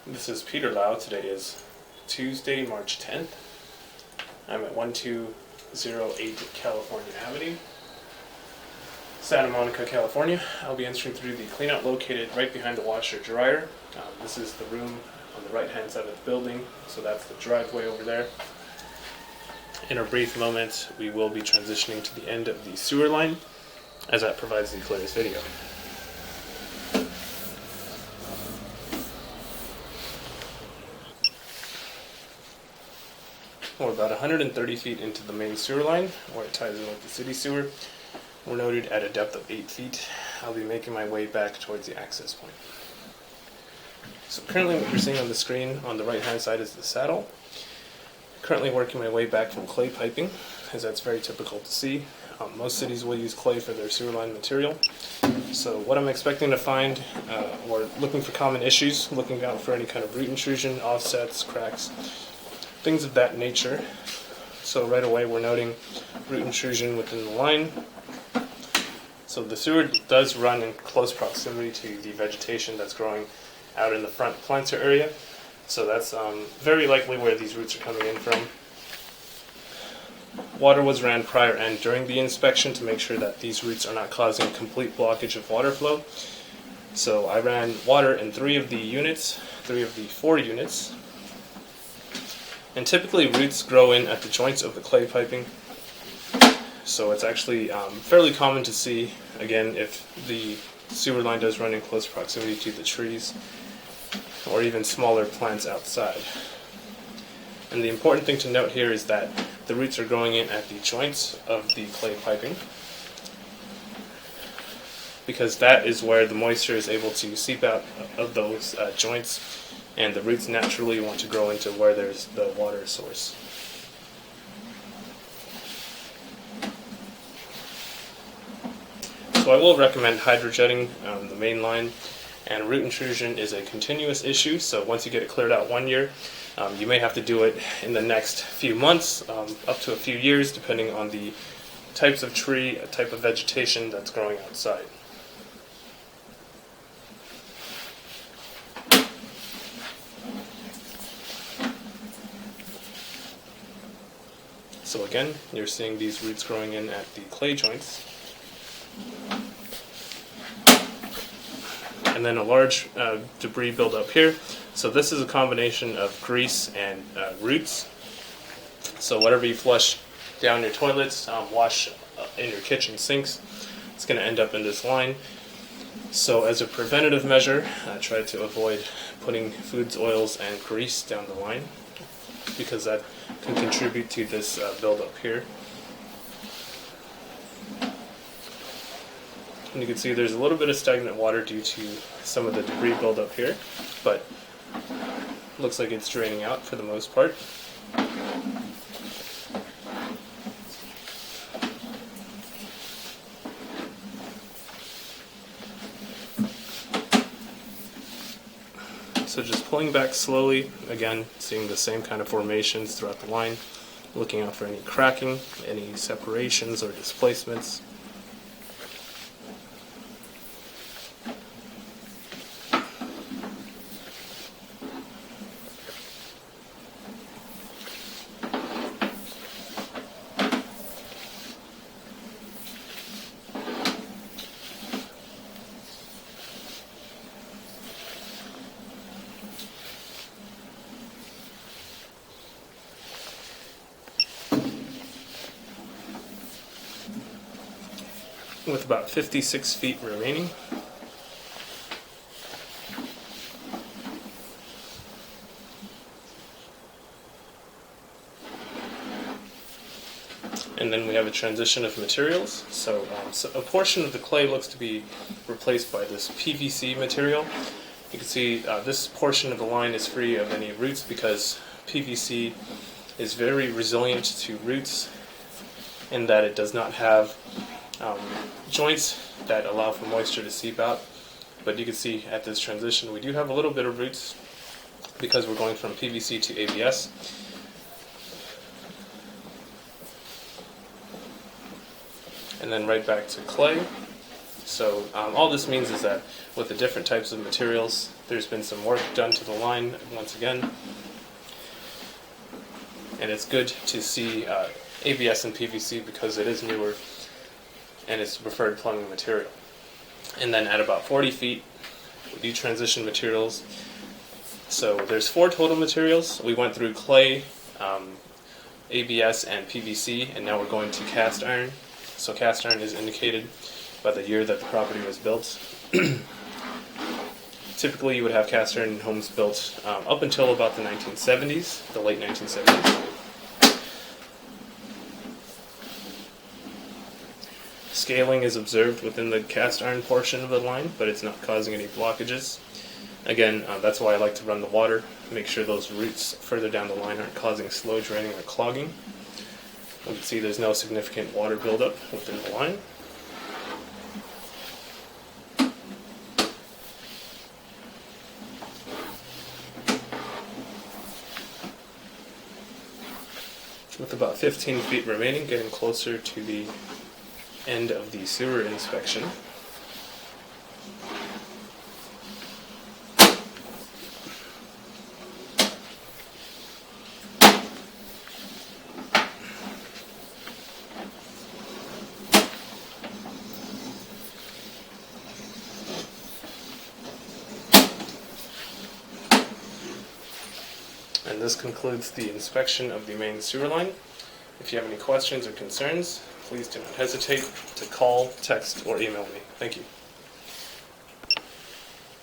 This is Peter Lau. Today is Tuesday, March 10th. I'm at 1208 California Avenue, Santa Monica, California. I'll be answering through the cleanout located right behind the washer dryer. This is the room on the right hand side of the building, so that's the driveway over there. In a brief moment, we will be transitioning to the end of the sewer line, as that provides the clearest video. We're about 130 feet into the main sewer line, where it ties in with the city sewer. We're noted at a depth of 8 feet. I'll be making my way back towards the access point. So currently what you're seeing on the screen on the right hand side is the saddle. Currently working my way back from clay piping, as that's very typical to see. Most cities will use clay for their sewer line material. So what I'm expecting to find, we're looking for common issues, looking out for any kind of root intrusion, offsets, cracks, things of that nature. So right away we're noting root intrusion within the line. So the sewer does run in close proximity to the vegetation that's growing out in the front planter area. So that's very likely where these roots are coming in from. Water was ran prior and during the inspection to make sure that these roots are not causing complete blockage of water flow. So I ran water in 3 of the 4 units. And typically roots grow in at the joints of the clay piping. So it's actually fairly common to see, again, if the sewer line does run in close proximity to the trees or even smaller plants outside. And the important thing to note here is that the roots are growing in at the joints of the clay piping, because that is where the moisture is able to seep out of those joints, and the roots naturally want to grow into where there's the water source. So I will recommend hydrojetting the main line, and root intrusion is a continuous issue, so once you get it cleared out 1 year, you may have to do it in the next few months, up to a few years, depending on the types of tree, type of vegetation that's growing outside. So again, you're seeing these roots growing in at the clay joints. And then a large debris buildup here. So this is a combination of grease and roots. So whatever you flush down your toilets, wash in your kitchen sinks, it's going to end up in this line. So as a preventative measure, I try to avoid putting foods, oils, and grease down the line, because that can contribute to this buildup here. And you can see there's a little bit of stagnant water due to some of the debris buildup here, but looks like it's draining out for the most part. So just pulling back slowly, again, seeing the same kind of formations throughout the line, looking out for any cracking, any separations or displacements. With about 56 feet remaining. And then we have a transition of materials. So a portion of the clay looks to be replaced by this PVC material. You can see this portion of the line is free of any roots, because PVC is very resilient to roots in that it does not have joints that allow for moisture to seep out. But you can see at this transition we do have a little bit of roots, because we're going from PVC to ABS. And then right back to clay. So all this means is that with the different types of materials There's been some work done to the line once again, and it's good to see ABS and PVC because it is newer and it's the preferred plumbing material. And then at about 40 feet, we do transition materials. So there's 4 total materials. We went through clay, ABS, and PVC, and now we're going to cast iron. So cast iron is indicated by the year that the property was built. Typically you would have cast iron homes built up until about the 1970s, the late 1970s. Scaling is observed within the cast iron portion of the line, but it's not causing any blockages. Again, that's why I like to run the water, make sure those roots further down the line aren't causing slow draining or clogging. You can see there's no significant water buildup within the line. With about 15 feet remaining, getting closer to the end of the sewer inspection. And this concludes the inspection of the main sewer line. If you have any questions or concerns, please do not hesitate to call, text, or email me. Thank you.